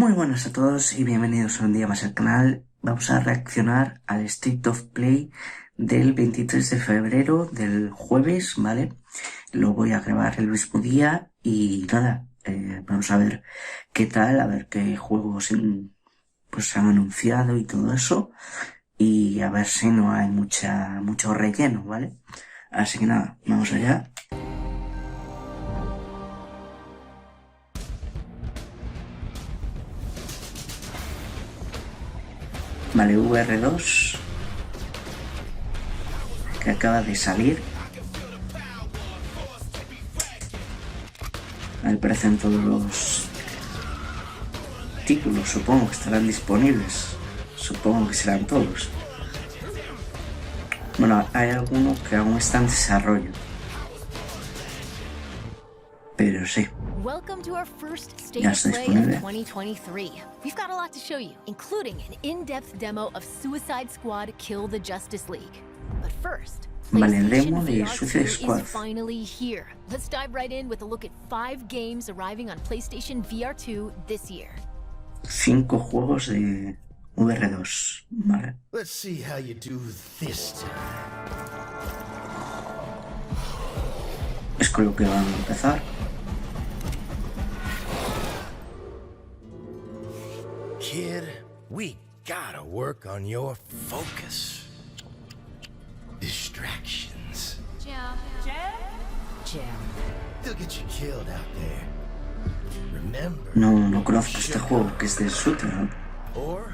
Muy buenas a todos y bienvenidos un día más al canal. Vamos a reaccionar al State of Play del 23 de febrero, del jueves, ¿vale? Lo voy a grabar el mismo día y nada, vamos a ver qué tal, a ver qué juegos pues se han anunciado y todo eso. Y a ver si no hay mucho relleno, ¿vale? Así que nada, vamos allá. Vale, VR2, que acaba de salir. Ahí aparecen todos los títulos, supongo que estarán disponibles. Supongo que serán todos. Bueno, hay algunos que aún están en desarrollo. Pero sí. Welcome to our first state Ya of está play disponible. of 2023. We've got a lot to show you, including an in-depth demo of Suicide Squad Kill the Justice League. But first, Vale, el PlayStation demo de VR2 Suicide Squad. is finally here. Let's dive right in with a look at 5 games arriving on PlayStation VR2 this year. 5 juegos de VR2, vale. Let's see how you do this time. Es con lo que van a empezar. Kid, we gotta work on your focus. Distractions. Jim. They'll get you killed out there. Remember. No conozco este juego, que es de shooter, ¿no? Or,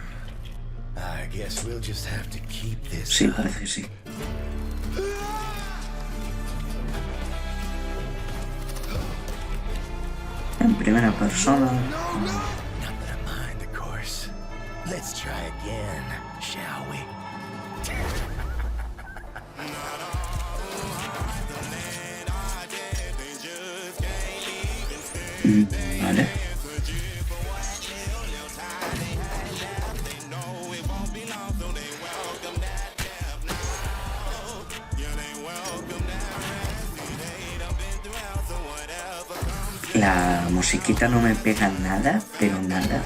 I guess we'll just have to keep this Sí, up. parece que sí. En primera persona. Not that I mind, of course. Let's try again, shall we? Vale. La musiquita no me pega nada, pero nada.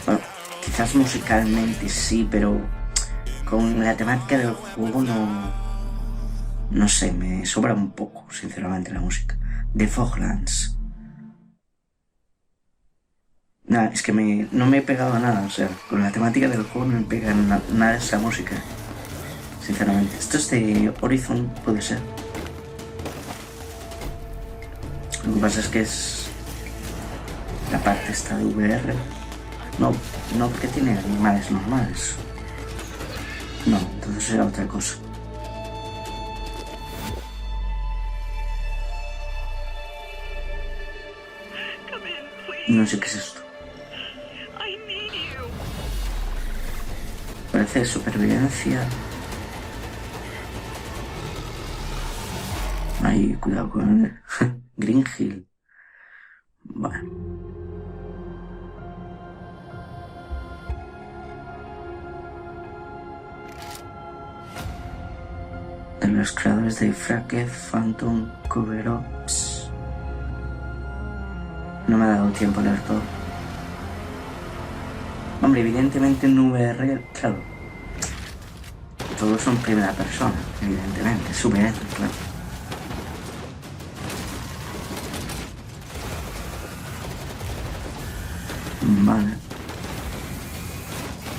Bueno, quizás musicalmente sí, pero con la temática del juego no sé, me sobra un poco, sinceramente, la música. De Foglands. Nada, es que no me he pegado a nada, o sea, con la temática del juego no me pega nada esa música. Sinceramente, esto es de Horizon, puede ser. Lo que pasa es que es la parte esta de VR. No porque tiene animales normales. No, entonces era otra cosa. No sé qué es esto. Parece de supervivencia. Ay, cuidado con el Green Hill. Bueno. De los creadores de Fracket, Phantom, Cover-Ups. No me ha dado tiempo a leer todo. Hombre, evidentemente en VR, claro. Todos son primera persona, evidentemente. Es VR, claro. Vale.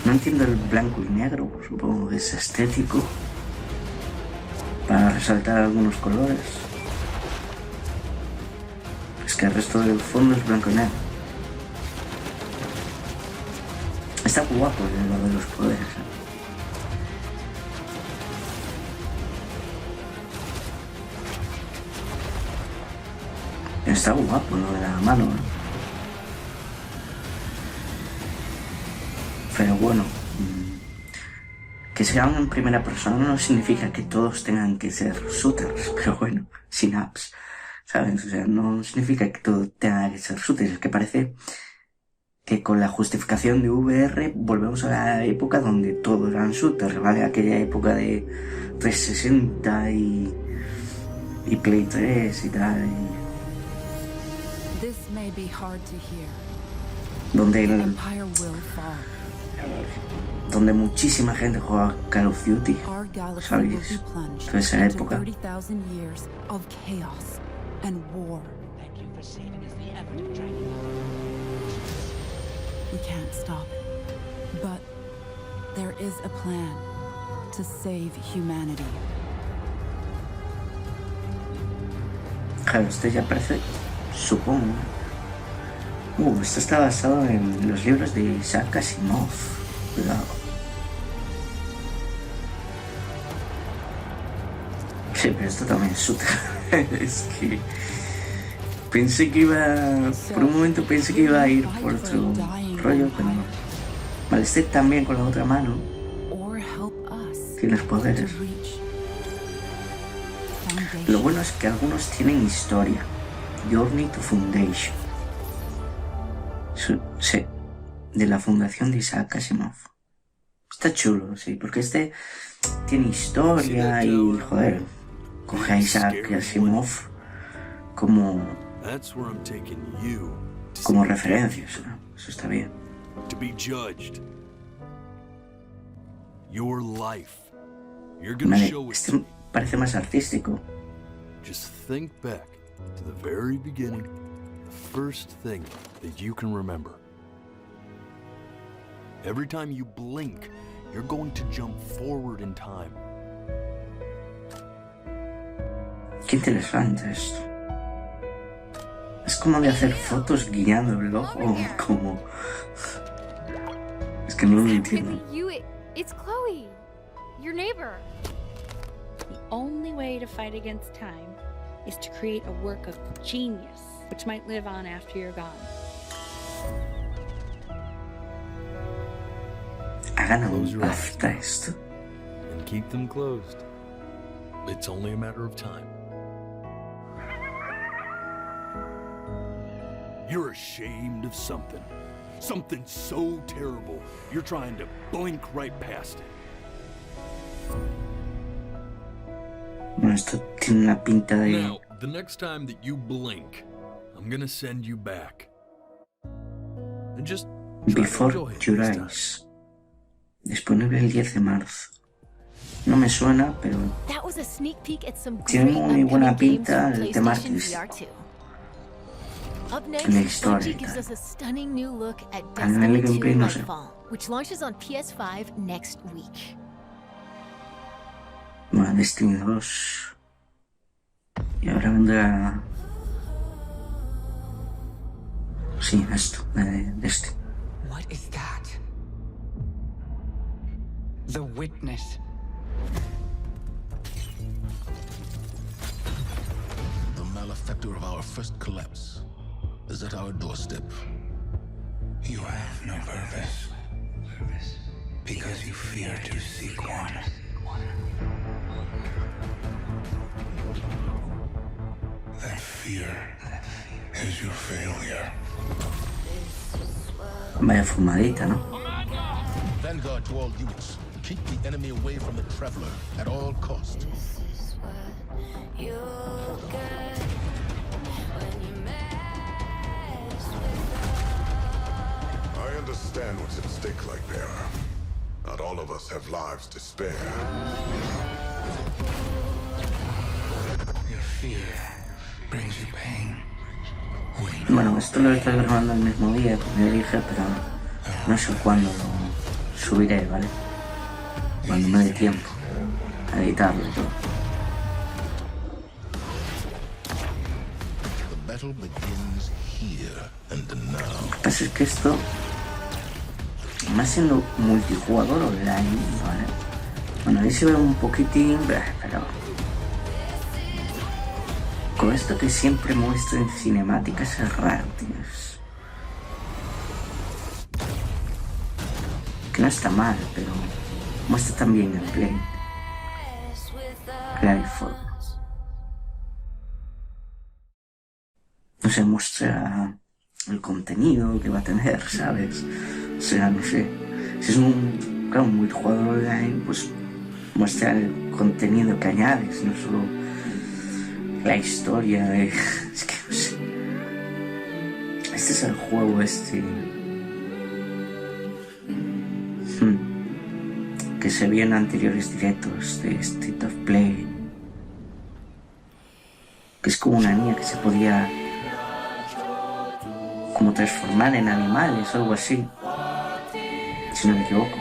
No entiendo el blanco y negro, supongo que es estético. Para resaltar algunos colores. Es que el resto del fondo es blanco y negro. Está guapo lo de los poderes, ¿eh? Está guapo lo de la mano, ¿eh? Pero bueno, que sean en primera persona no significa que todos tengan que ser shooters, pero bueno, Synapse, ¿sabes? O sea, no significa que todo tenga que ser shooters, es que parece que con la justificación de VR volvemos a la época donde todo eran shooters, ¿vale? Aquella época de 360 y Play 3 y tal. donde muchísima gente juega Call of Duty, ¿sabéis? Toda esa época. We can't stop it, but there is a plan to save humanity. Claro, esto ya parece, supongo. Esto está basado en los libros de Isaac Asimov. Cuidado. Sí, pero esto también es súper. Es que pensé que iba, por un momento pensé que iba a ir por otro rollo, pero no. Vale, este también con la otra mano tiene los poderes. Lo bueno es que algunos tienen historia. Journey to Foundation. Sí, de la fundación de Isaac Asimov. Está chulo, sí, porque este tiene historia y, joder, coge a Isaac Asimov como referencias, ¿no? Eso está bien. Vale, este parece más artístico. Just think back to the very beginning, the first thing that you can remember. Every time you blink, you're going to jump forward in time. Qué interesante esto. Es como de hacer fotos guiando el ojo, como... Es que no lo entiendo. It's Chloe, your neighbor. The only way to fight against time is to create a work of genius, which might live on after you're gone. Hagan un hasta esto. And keep them closed. It's only a matter of time. You're ashamed of something. Something so terrible, you're trying to blink right past it. Bueno, esto tiene una pinta de... Now, the next time that you blink, I'm gonna send you back. And just Before Your Eyes. Disponible el 10 de marzo. No me suena, pero... Tiene muy buena pinta el tema artístico. Up next, La historia Bungie y gives tal. us a stunning new look at A nivel de Destiny 2 gameplay no sé. Nightfall, which launches on PS5 next week. Bueno, Destiny 2. Y ahora vendrá... Sí, esto, de Destiny. What is that? The witness. The malefactor of our first collapse is at our doorstep. You have no purpose. Because you fear to seek one. That fear is your failure. Vaya fumadita, ¿no? Vanguard to all units. Keep the enemy away from the traveler at all costs. I understand what's at stake, like there. Not all of us have lives to spare. Your fear brings you pain. Bueno, esto lo estoy grabando el mismo día, como ya dije, pero no sé cuándo lo subiré, ¿vale? Cuando me dé tiempo a editarlo y todo. The battle begins here and now. Lo que pasa es que esto, más siendo multijugador online, ¿vale? Bueno, ahí se ve un poquitín, pero... Con esto que siempre muestro en cinemáticas es raro, tíos. Que no está mal, pero muestra también el play. Crear formas. No se muestra el contenido que va a tener, ¿sabes? O sea, no sé. Si es un multijugador online, pues muestra el contenido que añades, no solo la historia. Es que no sé. Este es el juego que se vio en anteriores directos de State of Play, que es como una niña que se podía como transformar en animales o algo así, si no me equivoco,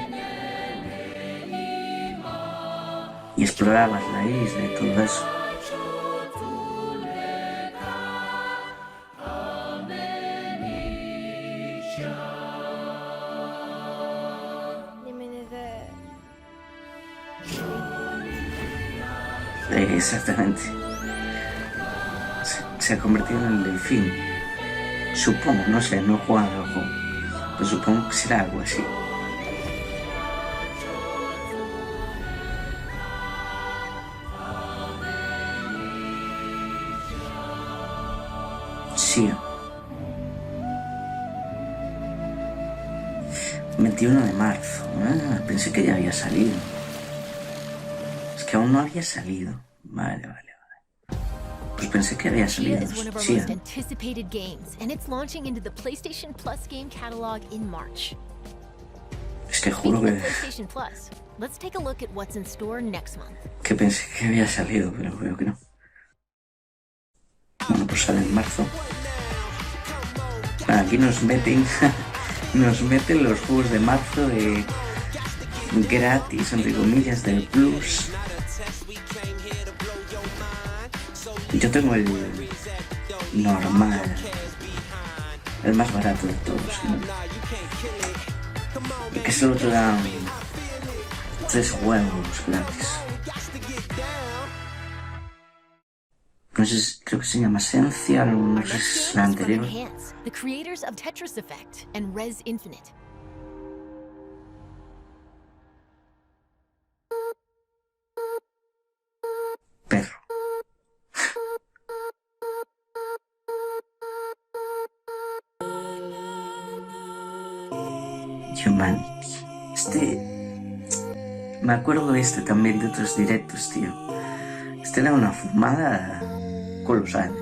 y explorabas la isla y todo eso. Exactamente. Se ha convertido en el delfín. Supongo, no sé, no he jugado al juego, pero supongo que será algo así. Tchia. 21 de marzo. Pensé que ya había salido. Es que aún no había salido. Vale. Pues pensé que había salido. Tchia is one of our most anticipated games, and it's launching into the PlayStation Plus game catalog in March. Es que juro que... PlayStation Plus, let's take a look at what's in store next month. Que pensé que había salido, pero veo que no. Bueno, pues sale en marzo. Aquí nos meten los juegos de marzo de gratis, entre comillas, del Plus. Yo tengo el normal, el más barato de todos, ¿no? Y que solo te dan 3 juegos gratis. No sé, creo que se llama Esencial, no sé si es la anterior. The creators of Tetris Effect and Res Infinite. Perro. Humanity. Me acuerdo de también de otros directos, tío. Era una fumada colosal.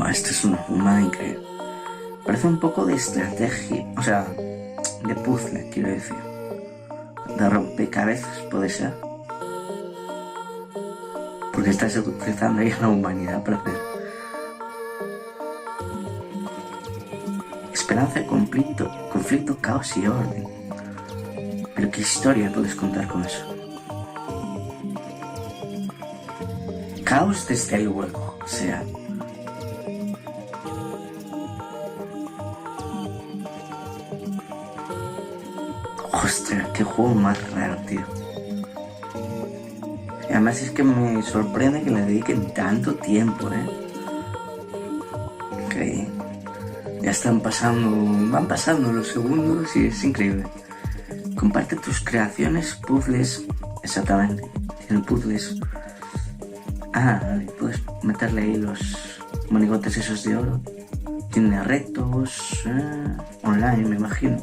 Esto es una fumada increíble. Parece un poco de estrategia, o sea, de puzzle, quiero decir. De rompecabezas, puede ser. Porque estás utilizando ahí a la humanidad para hacer esperanza, conflicto, caos y orden. Pero qué historia puedes contar con eso. Caos desde luego, o sea. Ostras, qué juego más raro, tío. Y además es que me sorprende que le dediquen tanto tiempo, Que ya van pasando los segundos y es increíble. Comparte tus creaciones, puzzles, exactamente, tiene puzzles. Puedes meterle ahí los monigotes esos de oro. Tiene retos, online, me imagino.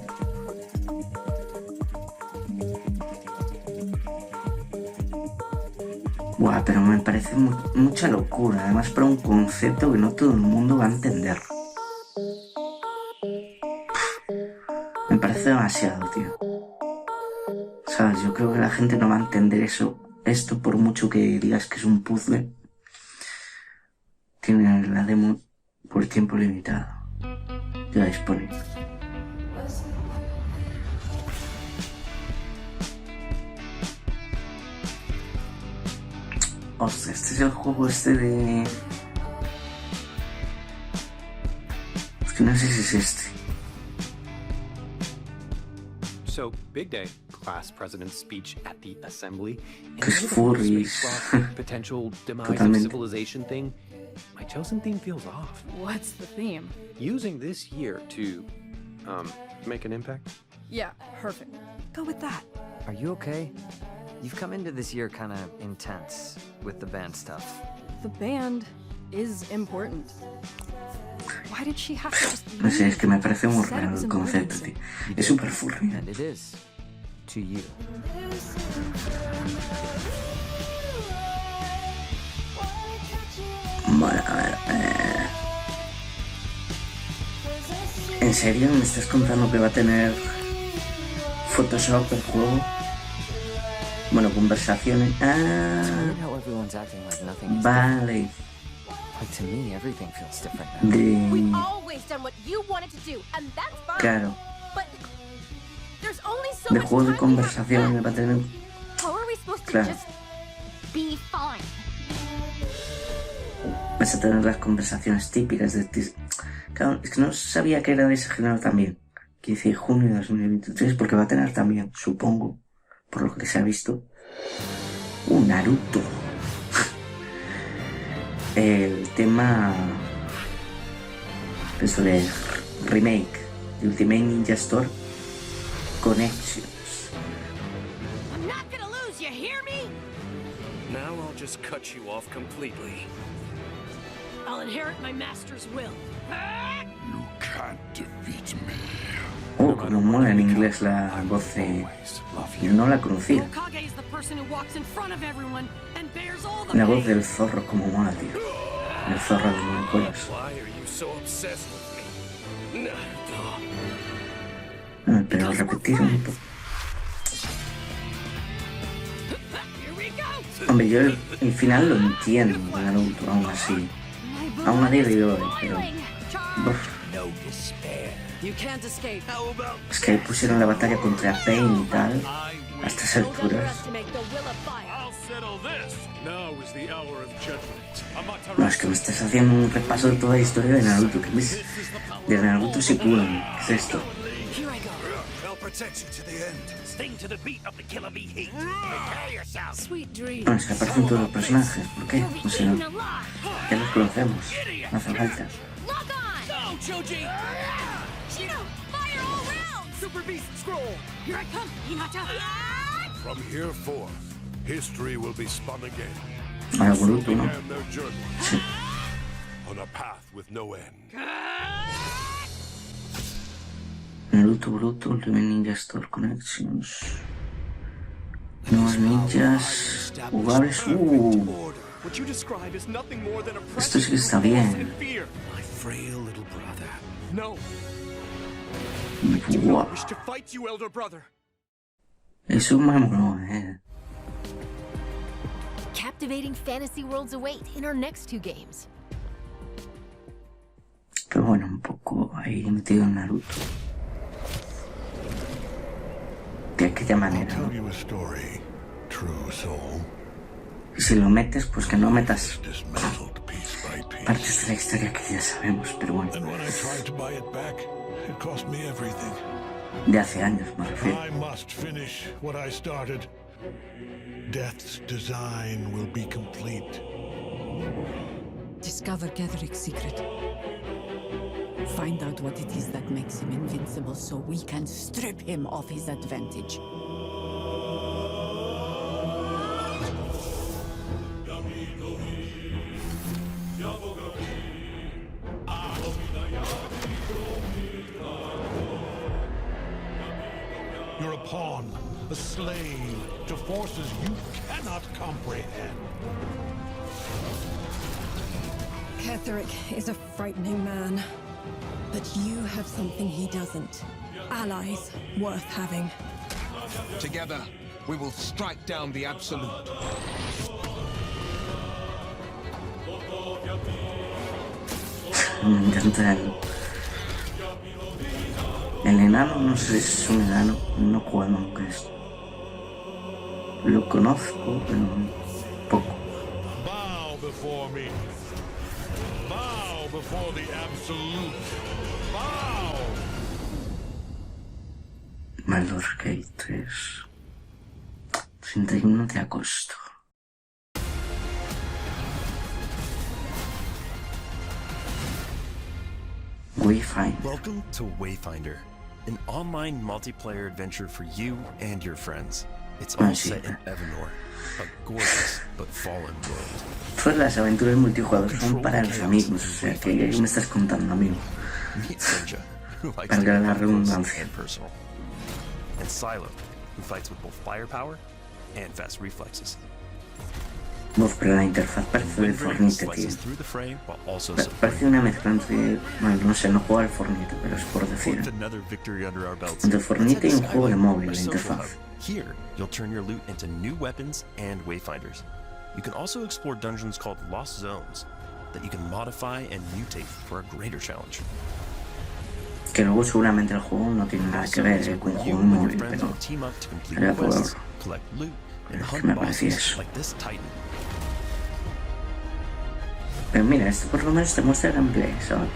Buah, pero me parece mucha locura, además para un concepto que no todo el mundo va a entender. Me parece demasiado, tío. ¿Sabes? Yo creo que la gente no va a entender esto por mucho que digas que es un puzzle. Tiene la demo por tiempo limitado. Ya disponible. Ostras, este es el juego de... Es que no sé si es este. So, big day. Class president's speech at the assembly. Que es furries. Potential demise of civilization thing. My chosen theme feels off. What's the theme? Using this year to, make an impact. Yeah, perfect. Go with that. Are you okay? You've come into this year kind of intense with the band stuff. The band is important. Why did she have to just... No sé, es que me parece muy raro el concepto, tío. Es súper furry. And it is. To you. Bueno, a ver. ¿En serio me estás contando que va a tener Photoshop el juego? Bueno, conversaciones. Vale. Claro. De juego de conversación va a tener. Claro. Vas a tener las conversaciones típicas de. Claro, es que no sabía que era de ese género también. 15 de junio de 2023, porque va a tener también, supongo, por lo que se ha visto, un Naruto. El tema. Eso de remake de Ultimate Ninja Storm Connections. I'm not gonna lose, you hear me? Now I'll just cut you off completely. I'll inherit my master's will. You can't defeat me. Oh, como mola en inglés la voz de... Yo no la conocía. La voz del zorro, como mola, tío. El zorro de monocolas. Pero repetir un poco. Hombre, yo el final lo entiendo, Naruto, aún así. Aún a día de hoy, pero... Es que ahí pusieron la batalla contra Pain y tal, a estas alturas. No, es que me estás haciendo un repaso de toda la historia de Naruto. ¿Qué es? De Naruto Shippuden. ¿Qué es esto? Bueno, es que aparecen todos los personajes. ¿Por qué? No sé, no. Ya los conocemos. No hace falta. From here forth, history will be spun again. Ahora Boruto, ¿no? Sí. On a path with no end. Naruto, Boruto, Ultimate Ninja Storm Connections. Nuevos ninjas jugables. Esto sí que está bien. Wow. Eso me moló, Captivating fantasy worlds await in our next two games. Pero bueno, un poco ahí metido en Naruto. De aquella manera, ¿no? Y si lo metes, pues que no metas partes de la historia que ya sabemos, pero bueno. De hace años, me refiero. Death's design will be complete. Discover Gedric's secret. Find out what it is that makes him invincible so we can strip him of his advantage. You're a pawn, a slave to forces you cannot comprehend. Ketheric is a frightening man, but you have something he doesn't. Allies worth having. Together, we will strike down the Absolute. Me encanta el enano, no sé si es un enano, no he jugado nunca esto. Lo conozco, pero poco. Bow before me. Bow before the Absolute. Bow. Baldur 3. 31 de agosto. Wayfinder. Welcome to Wayfinder, an online multiplayer adventure for you and your friends. It's all set in Evanor, a gorgeous but fallen world. Todas las aventuras multijugador son para los amigos, o sea que me estás contando, amigo. Para la redundancia. And Silo, who fights with both firepower and fast reflexes. Uf, pero la interfaz parece de Fortnite, tío. Parece una mezcla entre... Bueno, no sé, no juego al Fortnite, pero es por decir. Entre Fortnite y un juego de móvil, la interfaz. Here, you'll turn your loot into new weapons and wayfinders. You can also explore dungeons called Lost Zones that you can modify and mutate for a greater challenge. Que luego seguramente el juego no tiene nada que ver con un juego de móvil, pero... Era por... ¿Qué me parecía eso? Pero mira, esto por lo menos te muestra el gameplay, ¿sabes?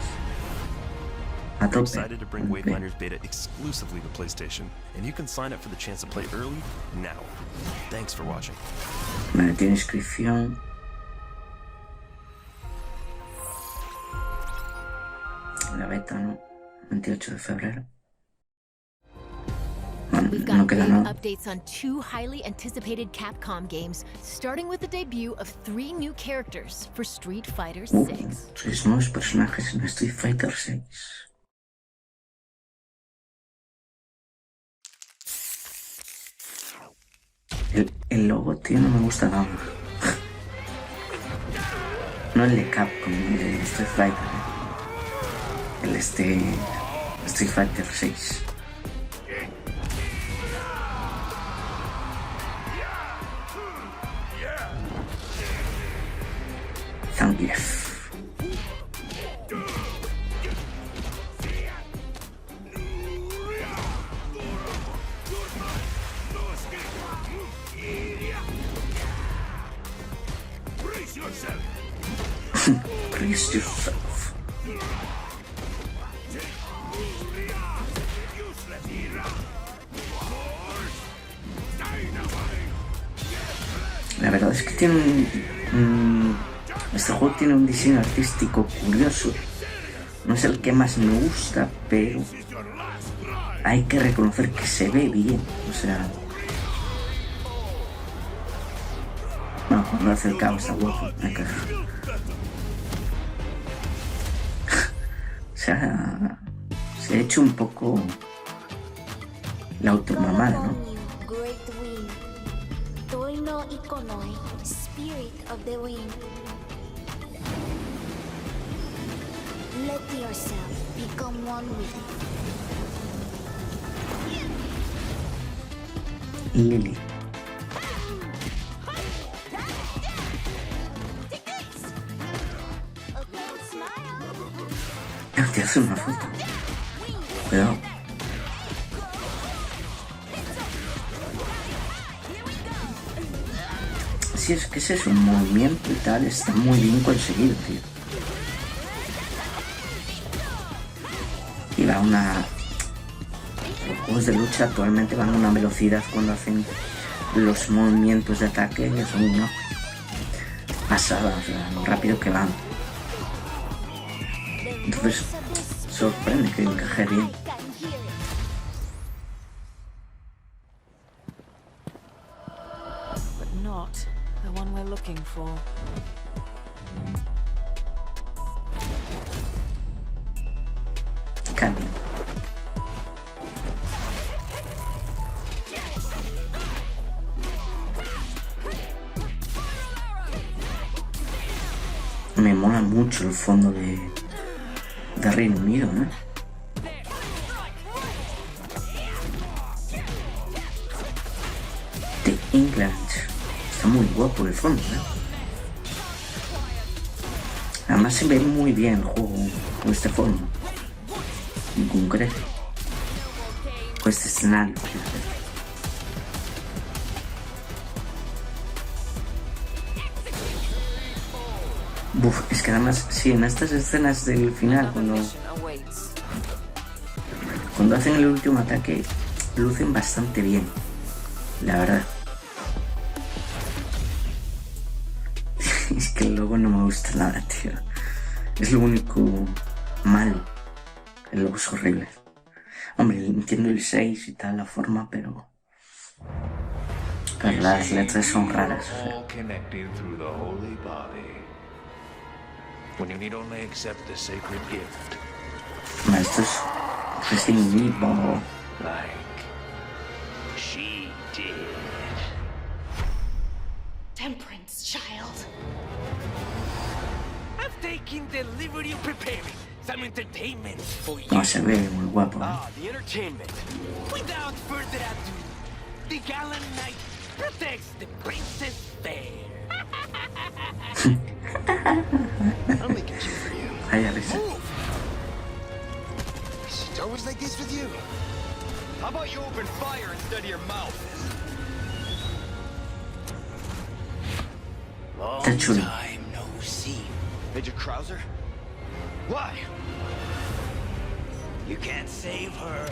A tope. Excited to bring Wayfinder's beta exclusively to PlayStation, and you can sign up for the chance to play early now. Thanks for watching. Vale, tiene inscripción. La beta, ¿no? 28 de febrero. Bueno, We've no got queda big nada. updates on 2 highly anticipated Capcom games, starting with the debut of 3 new characters for Street Fighter 6. 6 nuevos personajes en Street Fighter 6. El logo, tío, no me gusta nada. No el de Capcom, el de Street Fighter. El Street Fighter 6. Zangief. Brace yourself. La verdad es que tiene este juego tiene un diseño artístico curioso. No es el que más me gusta, pero hay que reconocer que se ve bien. O sea, bueno, cuando hace el caos está guapo. O sea, se ha hecho un poco la automamada, ¿no? Let yourself become one with it. Lily. Te hace una foto. Cuidado. Si es que ese es un movimiento y tal, está muy bien conseguido, tío. Y va a una... Los juegos de lucha actualmente van a una velocidad cuando hacen los movimientos de ataque, que son una pasada, o sea, lo rápido que van. Entonces, sorprende que encaje bien. But not the one we're looking for. Cambio. Me mola mucho el fondo de Reino Unido, ¿no? De England. Está muy guapo el fondo, ¿no? Además se ve muy bien el juego con este fondo. En concreto. Con este escenario. Buf, es que además, sí, en estas escenas del final, cuando hacen el último ataque, lucen bastante bien, la verdad. Es que el logo no me gusta nada, tío. Es lo único malo. El logo es horrible. Hombre, entiendo el 6 y tal, la forma, pero las letras son raras, o sea. When you need only accept the sacred gift. Esto es Resident Evil. Like she did. Temperance child. I'm taking delivery of preparing some entertainment for you. No, se ve muy guapo. The entertainment. Without further ado, the gallant knight protects the princess fair. I'll make it cheap for you. Move. It's always like this with you. How about you open fire instead of your mouth? Long time no see. Major Krauser? Why? You can't save her.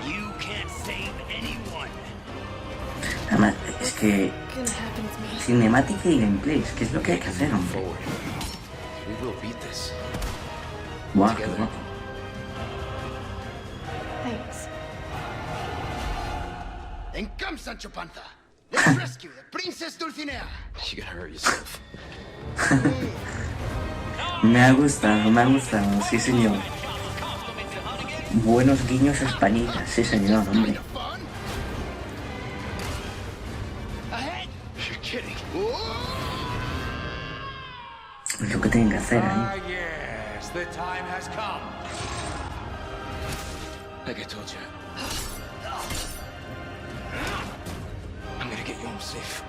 You can't save anyone. Además, es que cinemática y gameplay, es que es lo que hay que hacer, hombre. Guau, qué guapo. Thanks. Then come, Sancho Panza. Let's rescue the Princess Dulcinea. You gotta hurt yourself. Me ha gustado, sí señor. Buenos guiños a Españita, sí señor, hombre. Es lo que tienen que hacer ahí. Yes, the time has come. Like I told you, I'm gonna get you home safe.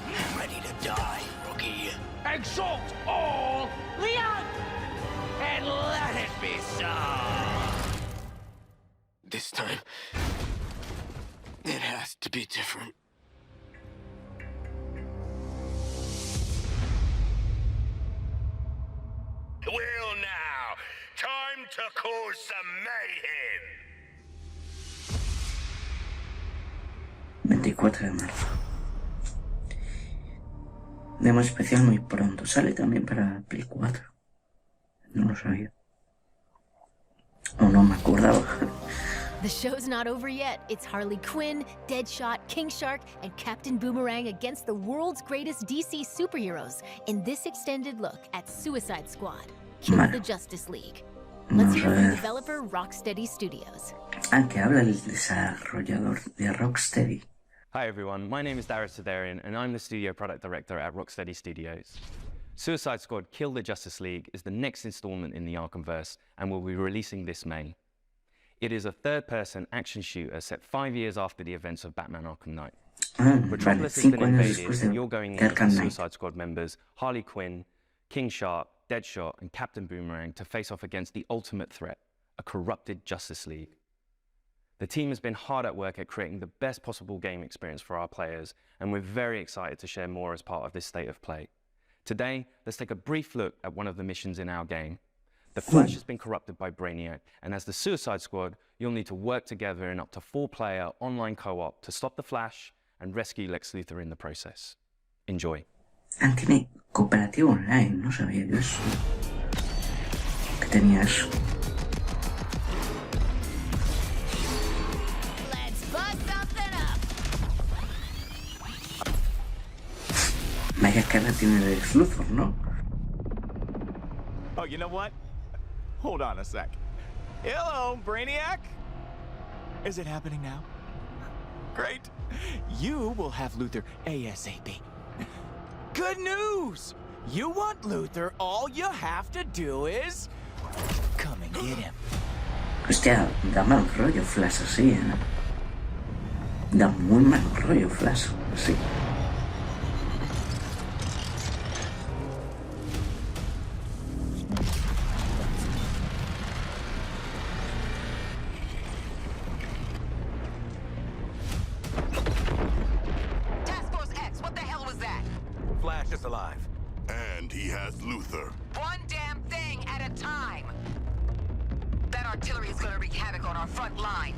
I'm ready to die, rookie. Exalt all Leon, and let it be so. This time, it has to be different. Well now, time to cause some mayhem. 24 de marzo. Demo especial muy pronto. Sale también para Play 4. No lo sabía. O no me acordaba. The show's not over yet. It's Harley Quinn, Deadshot, King Shark, and Captain Boomerang against the world's greatest DC superheroes in this extended look at Suicide Squad, Kill the Justice League. Let's hear from developer Rocksteady Studios. Que habla el desarrollador de Rocksteady. Hi everyone, my name is Darius Sidarian and I'm the studio product director at Rocksteady Studios. Suicide Squad Kill the Justice League is the next installment in the Arkhamverse and will be releasing this May. It is a third-person action shooter set 5 years after the events of Batman Arkham Knight. Metropolis has been invaded and you're going in with Suicide Squad members Harley Quinn, King Shark, Deadshot and Captain Boomerang to face off against the ultimate threat, a corrupted Justice League. The team has been hard at work at creating the best possible game experience for our players, and we're very excited to share more as part of this state of play. Today, let's take a brief look at one of the missions in our game. The Flash has been corrupted by Brainiac, and as the Suicide Squad, you'll need to work together in up to 4-player online co-op to stop the Flash and rescue Lex Luthor in the process. Enjoy. Tiene cooperativo online, no sabía yo eso. Que tenía eso. Vaya cara tiene de Lex Luthor, ¿no? Oh, you know what? Hold on a sec. Hello, Brainiac? Is it happening now? Great. You will have Luthor ASAP. Good news! You want Luthor, all you have to do is... come and get him. Hostia, da mal rollo Flash así, ¿eh? Da muy mal rollo Flash, sí. Flash is alive. And he has Luthor. One damn thing at a time. That artillery is gonna wreak havoc on our front line.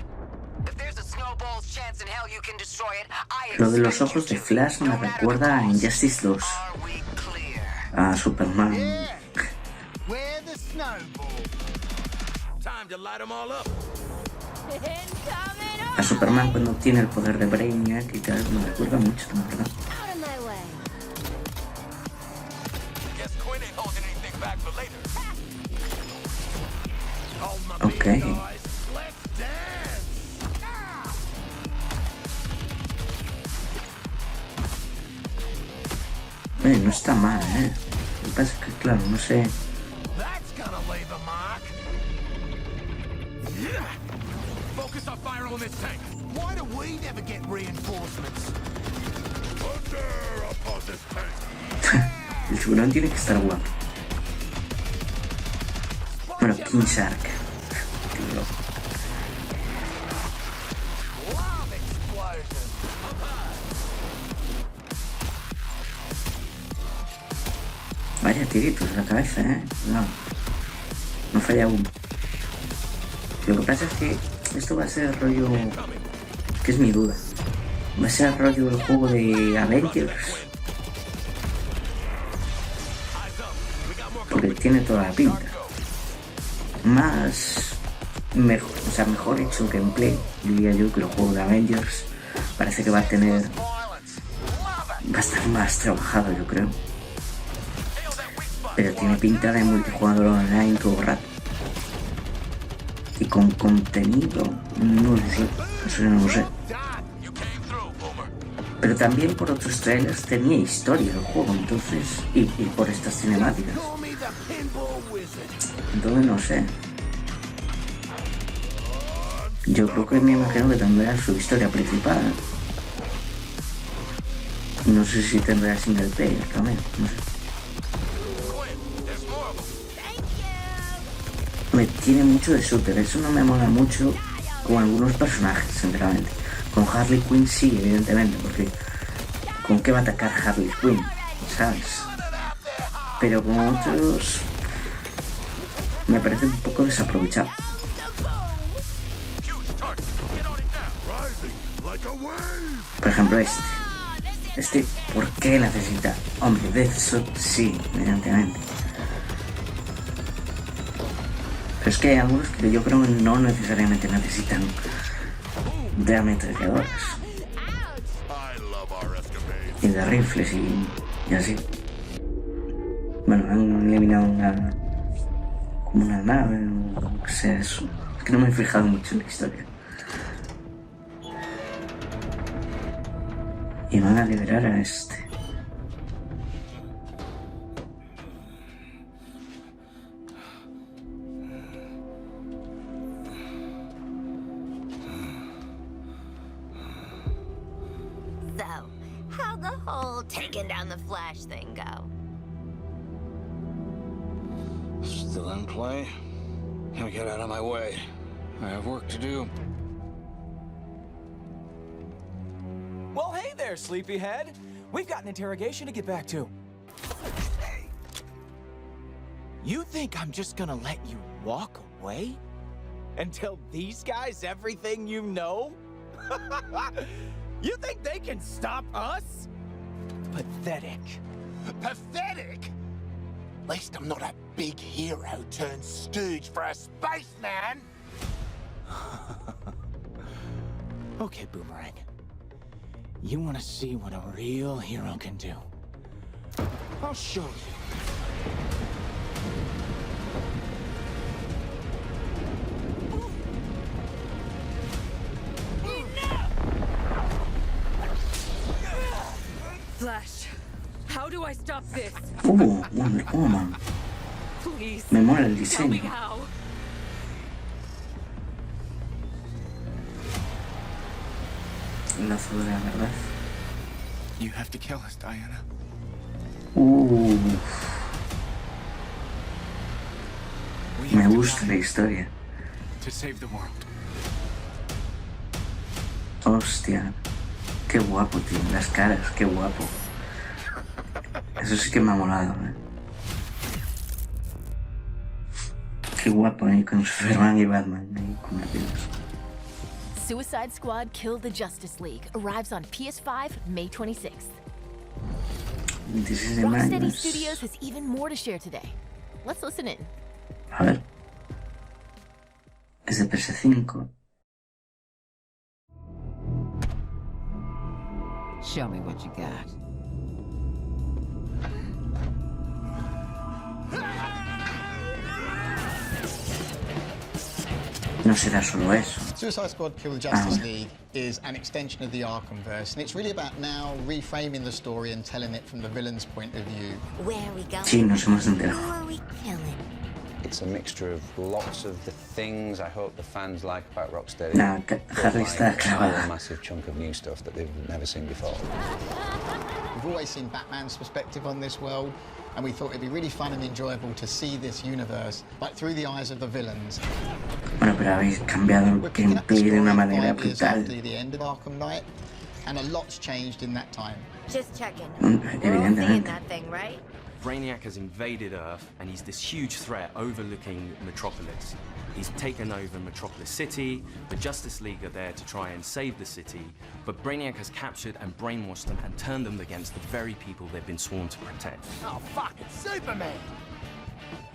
If there's a snowball's chance in hell you can destroy it, Lo de los ojos de Flash me recuerda a Injustice 2. A Superman. Where the snowball? Time to light them all up. A Superman cuando obtiene el poder de Brainiac y tal, me recuerda mucho, la verdad. Okay. no está mal, ¿eh? Lo que pasa es que, claro, no sé... Focus our fire on this tank. Why do we never get reinforcements? Thunder upon this tank. El tiburón tiene que estar guapo. Bueno, King Shark. Qué loco. Vaya tiritos en la cabeza, ¿eh? No falla uno. Lo que pasa es que esto va a ser rollo... que es mi duda. Va a ser rollo el juego de Avengers. Porque tiene toda la pinta. Más... mejor hecho gameplay, diría yo, que el juego de Avengers. Parece que va a tener... va a estar más trabajado, yo creo. Pero tiene pinta de multijugador online todo el rato. Y con contenido, no lo sé, eso ya no lo sé. Pero también por otros trailers tenía historia el juego, entonces, y por estas cinemáticas. Entonces no sé. Yo creo que me imagino que tendrá su historia principal. No sé si tendrá single player también, no sé. Me tiene mucho de shooter, eso no me mola mucho con algunos personajes, sinceramente. Con Harley Quinn sí, evidentemente, porque ¿con qué va a atacar Harley Quinn? ¿Sabes? Pero con otros me parece un poco desaprovechado. Por ejemplo este, ¿por qué necesita? Hombre, Deathshot sí, evidentemente. Pero es que hay algunos que yo creo que no necesariamente necesitan de ametralladoras y de rifles y así. Bueno, han eliminado como una nave o lo que sea eso. Es que no me he fijado mucho en la historia. Y van a liberar a este. How'd the whole taking down the Flash thing go? Still in play? Now get out of my way. I have work to do. Well, hey there, sleepyhead. We've got an interrogation to get back to. Hey. You think I'm just gonna let you walk away? And tell these guys everything you know? You think they can stop us? Pathetic. Pathetic? At least I'm not a big hero turned stooge for a spaceman. Okay, Boomerang. You want to see what a real hero can do? I'll show you. Flash, how do I stop this? Wonder Woman. Please. Me mola el Tell me diseño. how. El lazo de la verdad. You have to kill us, Diana. Me gusta la historia. To save the world. Hostia. Qué guapo, tío. Las caras, qué guapo. Eso sí que me ha molado, ¿eh? Qué guapo, ¿eh? Con Superman y Batman ahí convertidos. Suicide Squad Kill the Justice League arrives on PS5 May 26th. 26 de Rocksteady mayo. Studios has even more to share today. Let's listen in. A ver. Es de PS5. Show me what you got. no será solo eso. Suicide Squad Kill the Justice League is an extension of the Arkhamverse, and it's really about now reframing the story and telling it from the villain's point of view. Where are we going? Sí, nos hemos enterado. Who are we killing? It's a mixture of lots of the things I hope the fans like about Rocksteady. Nah, Harry está A clavada. massive chunk of new stuff that they've never seen before. We've always seen Batman's perspective on this world, and we thought it'd be really fun and enjoyable to see this universe, but through the eyes of the villains. Bueno, pero habéis cambiado el gameplay de una manera brutal. After the end of Arkham Knight, and a lot's changed in that time. Just checking. Evidentemente. We're all seeing that thing, right? Brainiac has invaded Earth, and he's this huge threat overlooking Metropolis. He's taken over Metropolis City, the Justice League are there to try and save the city, but Brainiac has captured and brainwashed them and turned them against the very people they've been sworn to protect. Oh, fuck, it's Superman!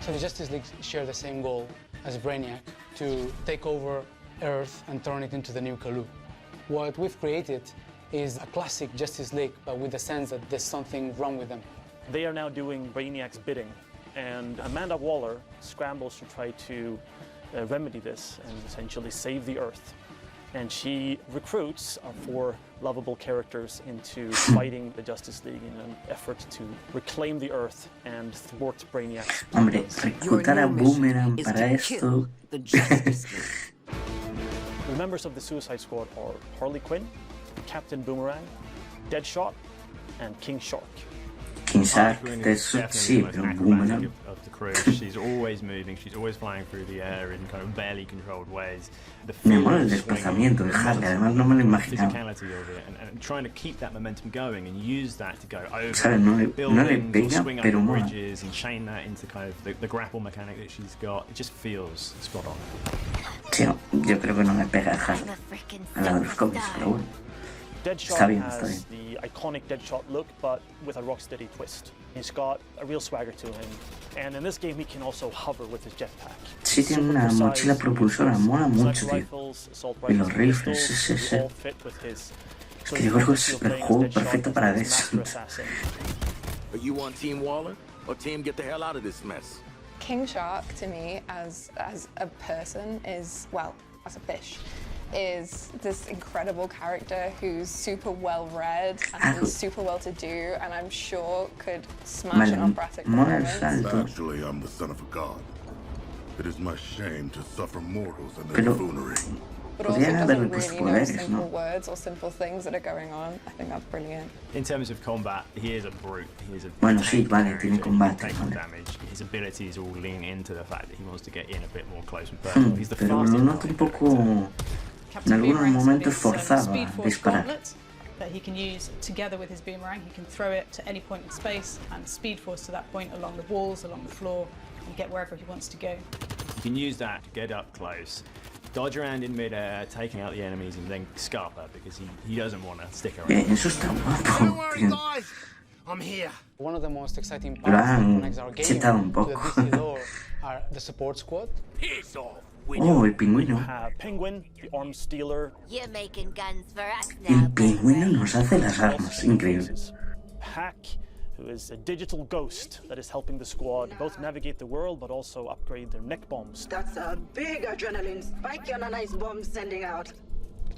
So the Justice League share the same goal as Brainiac, to take over Earth and turn it into the new Kalu. What we've created is a classic Justice League, but with the sense that there's something wrong with them. They are now doing Brainiac's bidding, and Amanda Waller scrambles to try to remedy this and essentially save the Earth. And she recruits our 4 lovable characters into fighting the Justice League in an effort to reclaim the Earth and thwart Brainiac's plans. Hombre, reclutar a Boomerang para esto. The members of the Suicide Squad are Harley Quinn, Captain Boomerang, Deadshot, and King Shark. King Shark, sí, pero Boomerang. Of the crew. She's always moving, she's always flying through the air in kind of barely controlled ways. Me mola el desplazamiento de Harley, además no me lo imaginaba. Physicality of it, and trying to keep that momentum going and use that to go over ¿Sabes? No le buildings, pega, swing pero over mola. bridges and chain that into kind of the grapple mechanic that she's got. It just feels spot on. Sí, no, yo creo que no me pega a Harley, a la de los cómics, pero bueno. Deadshot Está bien. has the iconic Deadshot look, but with a Rocksteady twist. He's got a real swagger to him, and in this game he can also hover with his jetpack. Sí, tiene una mochila propulsora, mola mucho, tío. Y los rifles, es que yo creo que es el juego perfecto para eso. Are you on Team Waller, or Team get the hell out of this mess? King Shark, to me, as a person, is, well, as a fish, is this incredible character who's super well read and super well to do, and I'm sure could smash an operatic performance. Actually, I'm the son of a god. It is my shame to suffer mortals and their buffoonery. But also doesn't really know simple words or simple things that are going on. I think that's brilliant. In terms of combat, he is a brute. He is a Bueno, sí, vale, tiene combate, taking vale. damage. His abilities all lean into the fact that he wants to get in a bit more close and personal. He's the Pero lo fastest. noto un poco, en algunos momentos forzado a disparar. That he can use together with his boomerang. He can throw it to any point in space and speed force to that point along the walls, along the floor, and get wherever he wants to go. You can use that to get up close, dodge around in midair, taking out the enemies, and then scarper because he doesn't want to stick around. Eso está guapo, tío. I'm here. One of the most exciting Lo parts that han connects our game chetado un to the poco. DC lore are the support squad. Piss off. Oh, el pingüino. Penguin, the arms stealer. You're making guns for us El now. pingüino nos hace las armas, increíble. Hack, who is a digital ghost that is helping the squad both navigate the world but also upgrade their neck bombs. That's a big adrenaline spike and a nice bomb sending out.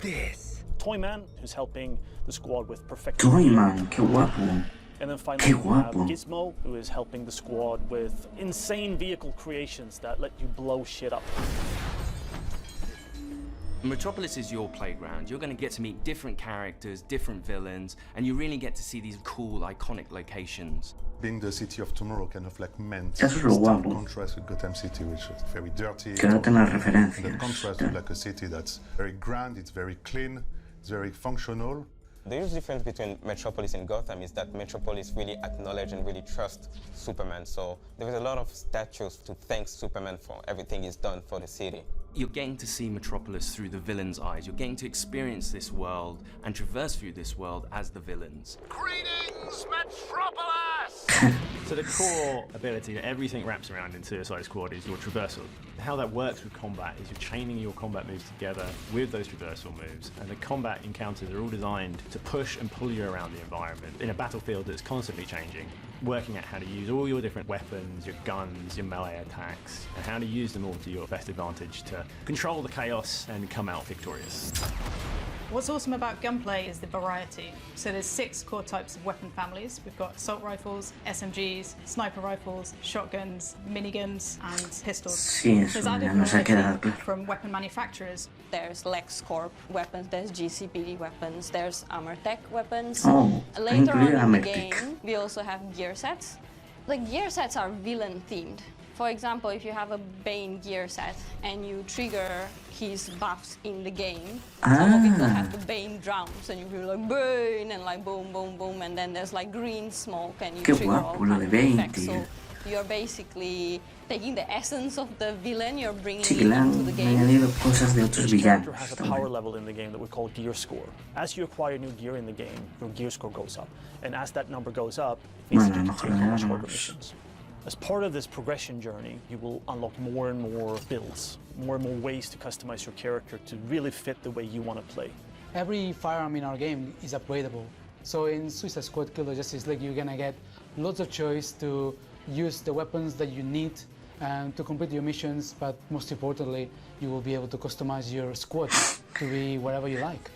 This. Toyman, who's helping the squad with perfect. Toyman, qué guapo. And then finally, Qué we have guapo. Gizmo, who is helping the squad with insane vehicle creations that let you blow shit up. Metropolis is your playground. You're going to get to meet different characters, different villains, and you really get to see these cool, iconic locations. Being the city of tomorrow kind of like meant Eso es lo stark guapo. contrast with Gotham City, which is very dirty. Que no tenga referencias. And the contrast with like a city that's very grand, it's very clean, it's very functional. The huge difference between Metropolis and Gotham is that Metropolis really acknowledge and really trust Superman. So there is a lot of statues to thank Superman for everything he's done for the city. You're getting to see Metropolis through the villain's eyes. You're getting to experience this world and traverse through this world as the villains. Greetings, Metropolis! So the core ability that everything wraps around in Suicide Squad is your traversal. How that works with combat is you're chaining your combat moves together with those traversal moves, and the combat encounters are all designed to push and pull you around the environment in a battlefield that's constantly changing. working out how to use all your different weapons, your guns, your melee attacks, and how to use them all to your best advantage to control the chaos and come out victorious. What's awesome about gunplay is the variety. So there's 6 core types of weapon families. We've got assault rifles, SMGs, sniper rifles, shotguns, miniguns, and pistols. Sí, eso ya nos ha quedado claro. From weapon manufacturers. There's LexCorp weapons, there's GCPD weapons, there's Armortech weapons. Oh, later on in the Armortech. game, we also have gear sets. The gear sets are villain themed. For example, if you have a Bane gear set and you trigger his buffs in the game, some people have the Bane drums and you feel like Bane and like boom, boom, boom, and then there's like green smoke and you trigger all kinds of effects. So you're basically taking the essence of the villain, you're bringing it into the game. Each character has a power level in the game that we call gear score. As you acquire new gear in the game, your gear score goes up. And as that number goes up, it means that you can take on much harder missions. As part of this progression journey, you will unlock more and more builds, more and more ways to customize your character to really fit the way you want to play. Every firearm in our game is upgradable. So in Suicide Squad Kill the Justice League, you're gonna get lots of choice to use the weapons that you need to complete your missions, but most importantly, you will be able to customize your squad to be whatever you like.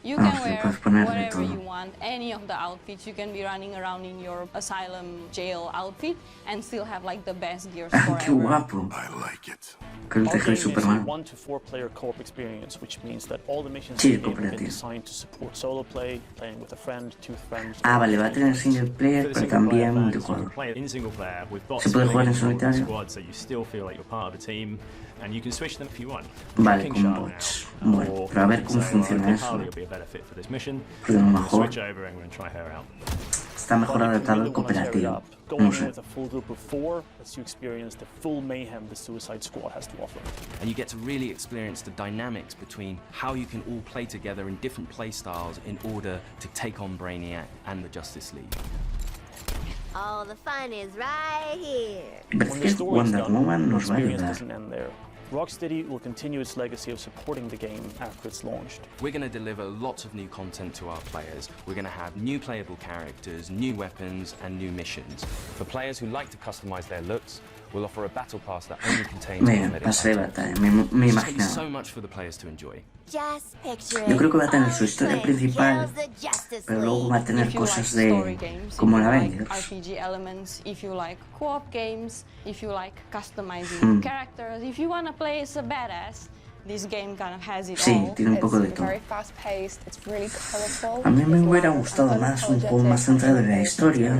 You can wear whatever you want, any of the outfits. You can be running around in your asylum jail outfit and still have like the best gear score ever. I like it. Our game is a 1 to 4 player co-op experience, which means that all the missions in the game have been designed to support solo play, playing with a friend, 2 friends. Vale, va a tener single player, pero también multijugador. In single player, with bots Se puede jugar en solitario. squads, so you still feel like you're part of a team, and you can switch them if you want. Vale, con bots. Bueno, pero a ver cómo funciona eso. Porque a lo mejor está mejor adaptado al cooperativo. No sé. With a full group of 4 lets you experience the full mayhem the Suicide Squad has to offer. And you get to really experience the dynamics between how you can all play together in different play styles in order to take on Brainiac and the Justice League. All the fun is right here. Parece que Wonder Woman nos va a ayudar. Rocksteady will continue its legacy of supporting the game after it's launched. We're going to deliver lots of new content to our players. We're going to have new playable characters, new weapons, and new missions. For players who like to customize their looks, we'll offer a battle pass that only contains me imaginaba. So much for the players to enjoy. Yo creo que va a tener su historia principal, pero luego va a tener cosas de como la Avengers. RPG elements, if you like co-op games, if you like customizing characters, if you want to play as a badass, this game kind of has it all. Sí, tiene un poco de todo. Very fast-paced, it's really colorful. A mí me hubiera gustado más un juego más centrado en la historia.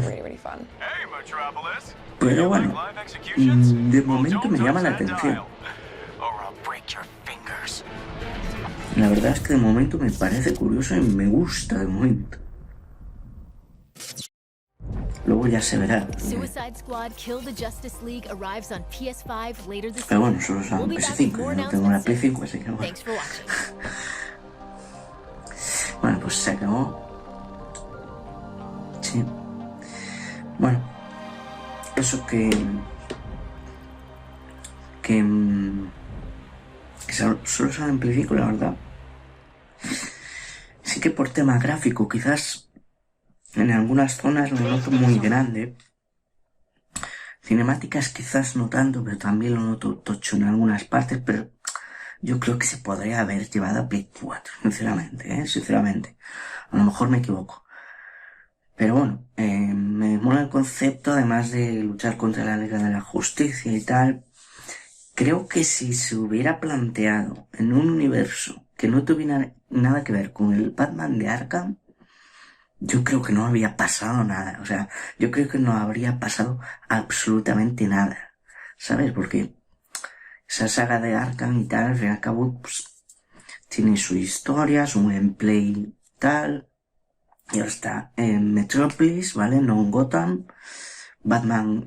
Pero bueno, de momento me llama la atención. La verdad es que de momento me parece curioso y me gusta de momento. Luego ya se verá. Suicide Squad Kill the Justice League arrives on PS5 later this Pero bueno, year. solo son PS5, yo no tengo una Play 5, así que bueno. Thanks for watching. Bueno, pues se acabó. Sí. Bueno, eso que solo sale en Play 5, la verdad. Sí que por tema gráfico, quizás en algunas zonas lo noto muy grande. Cinemáticas quizás no tanto, pero también lo noto tocho en algunas partes, pero yo creo que se podría haber llevado a Play 4, sinceramente, sinceramente. A lo mejor me equivoco. Pero bueno, me mola el concepto, además de luchar contra la Liga de la Justicia y tal. Creo que si se hubiera planteado en un universo que no tuviera nada que ver con el Batman de Arkham, yo creo que no había pasado nada. O sea, yo creo que no habría pasado absolutamente nada. ¿Sabes? Porque esa saga de Arkham y tal, al fin y al cabo, pues, tiene su historia, su gameplay y tal. Y ahora está en Metrópolis, ¿vale? No en Gotham. Batman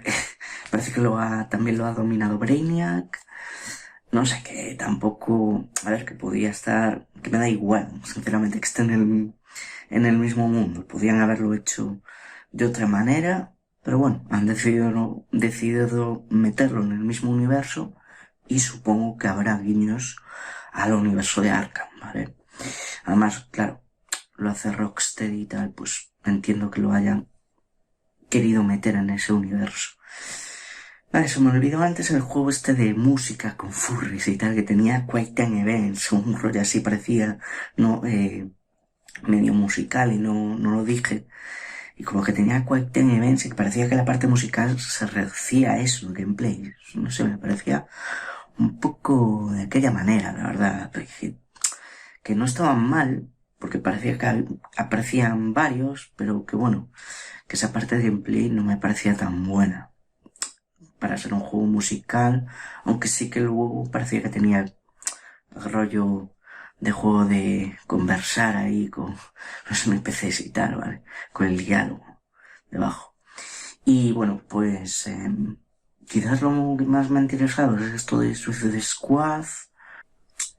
parece que también lo ha dominado Brainiac. No sé, que tampoco... A ver, que podía estar... Que me da igual, sinceramente, que esté en el mismo mundo. Podían haberlo hecho de otra manera. Pero bueno, han decidido meterlo en el mismo universo. Y supongo que habrá guiños al universo de Arkham, ¿vale? Además, claro, lo hace Rocksteady y tal, pues entiendo que lo hayan querido meter en ese universo. Vale, se me olvidó antes el juego este de música con furries y tal, que tenía Quick Time Events, un rollo así parecía, no, medio musical y no lo dije. Y como que tenía Quick Time Events y que parecía que la parte musical se reducía a eso, gameplay. No sé, me parecía un poco de aquella manera, la verdad. Que no estaban mal, porque parecía que aparecían varios, pero que bueno, que esa parte de gameplay no me parecía tan buena para ser un juego musical, aunque sí que luego parecía que tenía el rollo de juego de conversar ahí con los NPCs y tal, ¿vale? Con el diálogo debajo. Y bueno, pues quizás lo que más me ha interesado es esto de Suicide Squad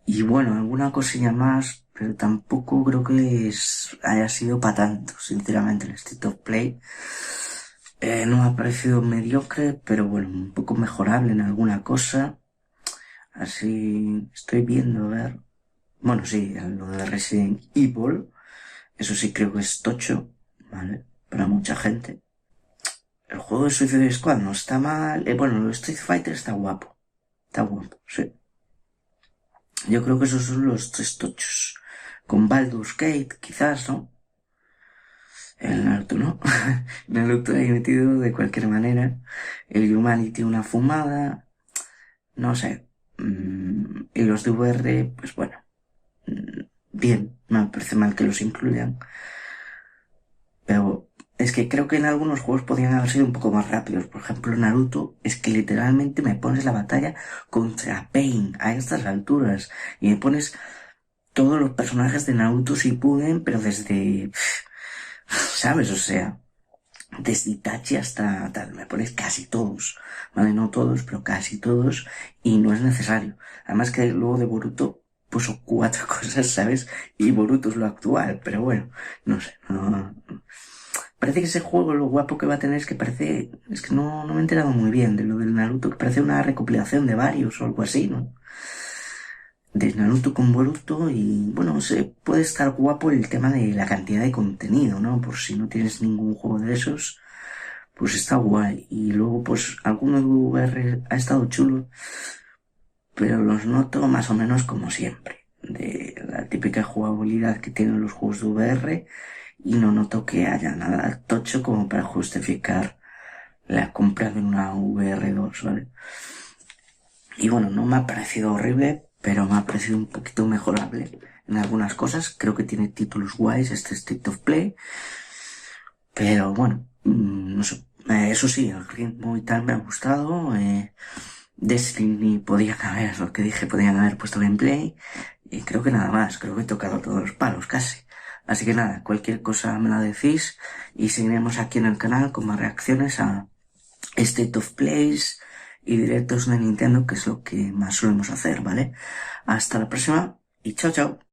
y bueno, alguna cosilla más, pero tampoco creo que haya sido para tanto, sinceramente, el State of Play. No me ha parecido mediocre, pero bueno, un poco mejorable en alguna cosa. Así estoy viendo, a ver. Bueno, sí, lo de Resident Evil, eso sí creo que es tocho, ¿vale? Para mucha gente. El juego de Suicide Squad no está mal. Bueno, el Street Fighter está guapo. Está guapo, sí. Yo creo que esos son los 3 tochos. Con Baldur's Gate, quizás, ¿no? El NARUTO, ¿no? NARUTO ahí metido de cualquier manera. El Humanity una fumada. No sé. Y los de VR, pues bueno. Bien, no me parece mal que los incluyan. Pero es que creo que en algunos juegos podrían haber sido un poco más rápidos. Por ejemplo, Naruto, es que literalmente me pones la batalla contra Pain a estas alturas. Y me pones todos los personajes de Naruto Shippuden, pero desde... ¿Sabes? O sea, desde Tchia hasta tal. Me pones casi todos. Vale, no todos, pero casi todos. Y no es necesario. Además que luego de Boruto puso 4 cosas, ¿sabes? Y Boruto es lo actual. Pero bueno, no sé. No. Parece que ese juego lo guapo que va a tener es que parece... Es que no me he enterado muy bien de lo del Naruto. Que parece una recopilación de varios o algo así, ¿no? De Naruto con Boruto y bueno, puede estar guapo el tema de la cantidad de contenido, ¿no? Por si no tienes ningún juego de esos, pues está guay. Y luego pues algunos de VR ha estado chulo, pero los noto más o menos como siempre, de la típica jugabilidad que tienen los juegos de VR y no noto que haya nada tocho como para justificar la compra de una VR2, ¿vale? Y bueno, no me ha parecido horrible, pero me ha parecido un poquito mejorable en algunas cosas. Creo que tiene títulos guays este State of Play. Pero bueno, no sé. Eso sí, el ritmo y tal me ha gustado. Destiny podían haber, lo que dije, podían haber puesto gameplay. Y creo que nada más. Creo que he tocado todos los palos casi. Así que nada, cualquier cosa me la decís. Y seguiremos aquí en el canal con más reacciones a State of Plays y directos de Nintendo, que es lo que más solemos hacer, ¿vale? Hasta la próxima y chao, chao.